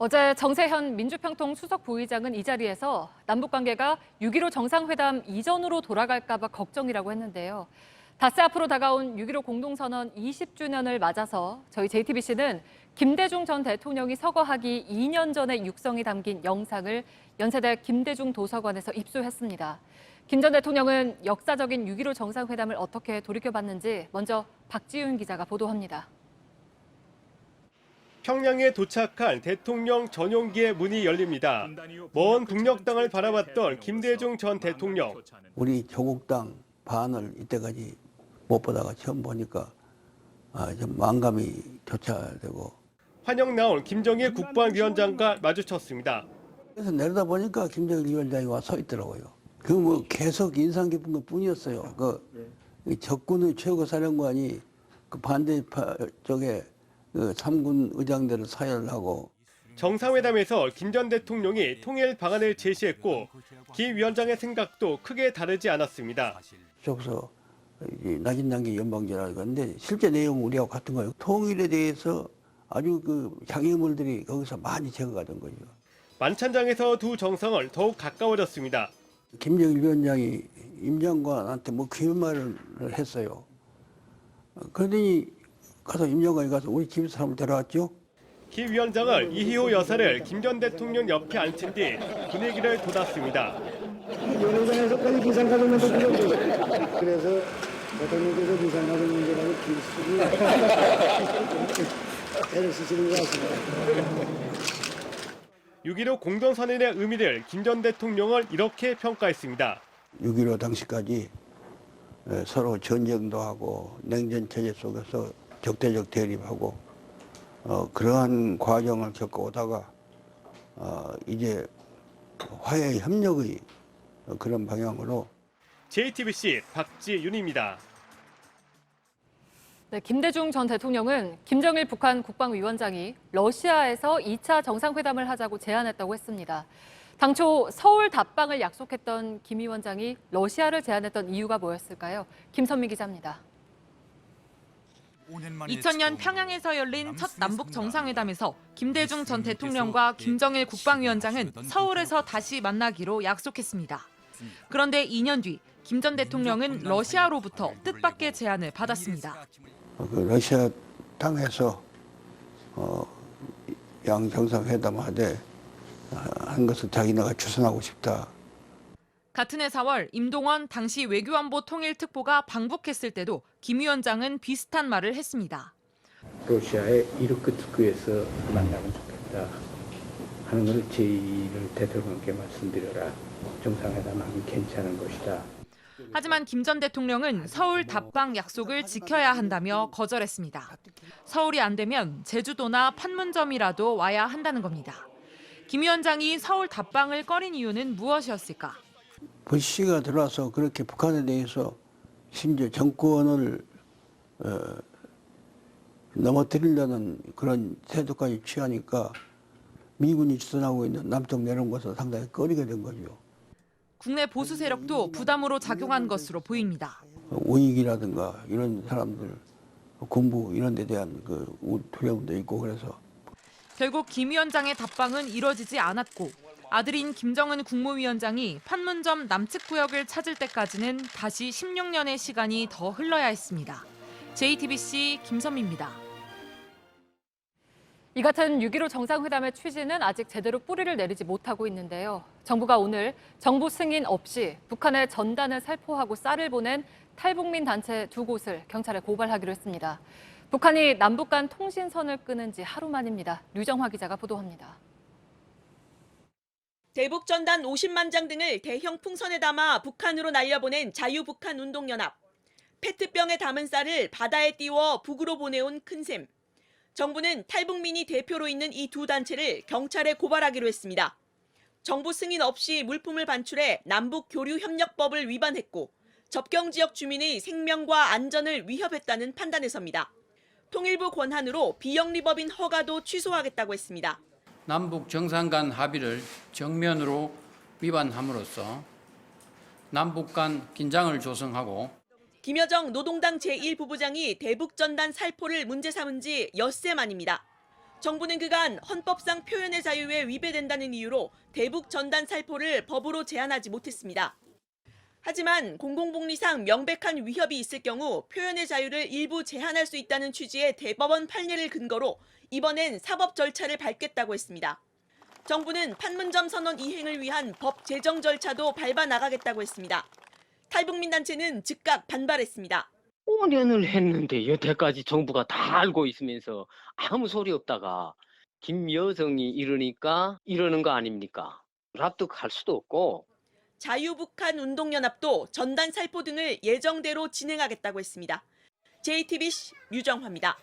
어제 정세현 민주평통 수석 부의장은 이 자리에서 남북관계가 6.15 정상회담 이전으로 돌아갈까 봐 걱정이라고 했는데요. 닷새 앞으로 다가온 6.15 공동선언 20주년을 맞아서 저희 JTBC는 김대중 전 대통령이 서거하기 2년 전의 육성이 담긴 영상을 연세대 김대중 도서관에서 입수했습니다. 김 전 대통령은 역사적인 6.15 정상회담을 어떻게 돌이켜봤는지 먼저 박지윤 기자가 보도합니다. 평양에 도착한 대통령 전용기의 문이 열립니다. 먼 북녘땅을 바라봤던 김대중 전 대통령. 우리 조국 땅 반을 이때까지 못 보다가 처음 보니까 좀 만감이 교차되고. 환영 나온 김정일 국방위원장과 마주쳤습니다. 그래서 내려다 보니까 김정일 위원장이 와 서 있더라고요. 그 뭐 계속 인상 깊은 것 뿐이었어요. 그 적군의 최고사령관이 그 반대파 쪽에 그 3군 의장들을 사열하고. 정상회담에서 김 전 대통령이 통일 방안을 제시했고 김 위원장의 생각도 크게 다르지 않았습니다. 저기서 낮은 단계 연방제라고 하는데 실제 내용은 우리하고 같은 거예요. 통일에 대해서 아주 그 장애물들이 거기서 많이 제거가 된 거죠. 만찬장에서 두 정상을 더욱 가까워졌습니다. 김정일 위원장이 임 장관한테 뭐 귀한 말을 했어요. 그러더니 가서 임 장관이 가서 우리 집 사람을 데려왔죠. 김 위원장은 이희호 여사를 김 전 대통령 옆에 앉힌 뒤 분위기를 돋았습니다. 연회장에서까지 비상가족문제 불렀죠. 그래서 대통령께서 비상가족 문제라고 길쓰고 애를 쓰시는 것 같습니다. 6.15 공동선언의 의미를 김 전 대통령은 이렇게 평가했습니다. 6.15 당시까지 서로 전쟁도 하고 냉전체제 속에서 적대적 대립하고 그러한 과정을 겪어오다가 이제 화해 협력의 그런 방향으로. JTBC 박지윤입니다. 네, 김대중 전 대통령은 김정일 북한 국방위원장이 러시아에서 2차 정상회담을 하자고 제안했다고 했습니다. 당초 서울 답방을 약속했던 김 위원장이 러시아를 제안했던 이유가 뭐였을까요? 김선미 기자입니다. 2000년 평양에서 열린 첫 남북 정상회담에서 김대중 전 대통령과 김정일 국방위원장은 서울에서 다시 만나기로 약속했습니다. 그런데 2년 뒤 김 전 대통령은 러시아로부터 뜻밖의 제안을 받았습니다. 그 러시아 땅에서 양 정상회담하되 한 것을 자기네가 추선하고 싶다. 같은 해 4월 임동원 당시 외교안보 통일특보가 방북했을 때도 김 위원장은 비슷한 말을 했습니다. 러시아의 이르크트크에서 만나면 좋겠다 하는 걸 제의를 대통령께 말씀드려라. 정상회담하면 괜찮은 것이다. 하지만 김 전 대통령은 서울 답방 약속을 지켜야 한다며 거절했습니다. 서울이 안 되면 제주도나 판문점이라도 와야 한다는 겁니다. 김 위원장이 서울 답방을 꺼린 이유는 무엇이었을까? 부시가 들어와서 그렇게 북한에 대해서 심지어 정권을 넘어뜨리려는 그런 태도까지 취하니까 미군이 주선하고 있는 남쪽 내륙에서 상당히 꺼리게 된 거죠. 국내 보수 세력도 부담으로 작용한 것으로 보입니다. 우익이라든가 이런 사람들, 군부 이런 데 대한 그 두려움도 있고 그래서. 결국 김 위원장의 답방은 이뤄지지 않았고 아들인 김정은 국무위원장이 판문점 남측 구역을 찾을 때까지는 다시 16년의 시간이 더 흘러야 했습니다. JTBC 김선미입니다. 이 같은 6.15 정상회담의 취지는 아직 제대로 뿌리를 내리지 못하고 있는데요. 정부가 오늘 정부 승인 없이 북한에 전단을 살포하고 쌀을 보낸 탈북민 단체 두 곳을 경찰에 고발하기로 했습니다. 북한이 남북 간 통신선을 끊은 지 하루 만입니다. 류정화 기자가 보도합니다. 대북 전단 50만 장 등을 대형 풍선에 담아 북한으로 날려보낸 자유북한운동연합. 페트병에 담은 쌀을 바다에 띄워 북으로 보내온 큰 셈. 정부는 탈북민이 대표로 있는 이 두 단체를 경찰에 고발하기로 했습니다. 정부 승인 없이 물품을 반출해 남북교류협력법을 위반했고 접경 지역 주민의 생명과 안전을 위협했다는 판단에서입니다. 통일부 권한으로 비영리법인 허가도 취소하겠다고 했습니다. 남북 정상 간 합의를 정면으로 위반함으로써 남북 간 긴장을 조성하고. 김여정 노동당 제1부부장이 대북전단 살포를 문제 삼은 지 엿새 만입니다. 정부는 그간 헌법상 표현의 자유에 위배된다는 이유로 대북 전단 살포를 법으로 제한하지 못했습니다. 하지만 공공복리상 명백한 위협이 있을 경우 표현의 자유를 일부 제한할 수 있다는 취지의 대법원 판례를 근거로 이번엔 사법 절차를 밟겠다고 했습니다. 정부는 판문점 선언 이행을 위한 법 제정 절차도 밟아 나가겠다고 했습니다. 탈북민 단체는 즉각 반발했습니다. 5년을 했는데 여태까지 정부가 다 알고 있으면서 아무 소리 없다가 김여정이 이러니까 이러는 거 아닙니까? 납득할 수도 없고. 자유북한 운동연합도 전단 살포 등을 예정대로 진행하겠다고 했습니다. JTBC 유정화입니다.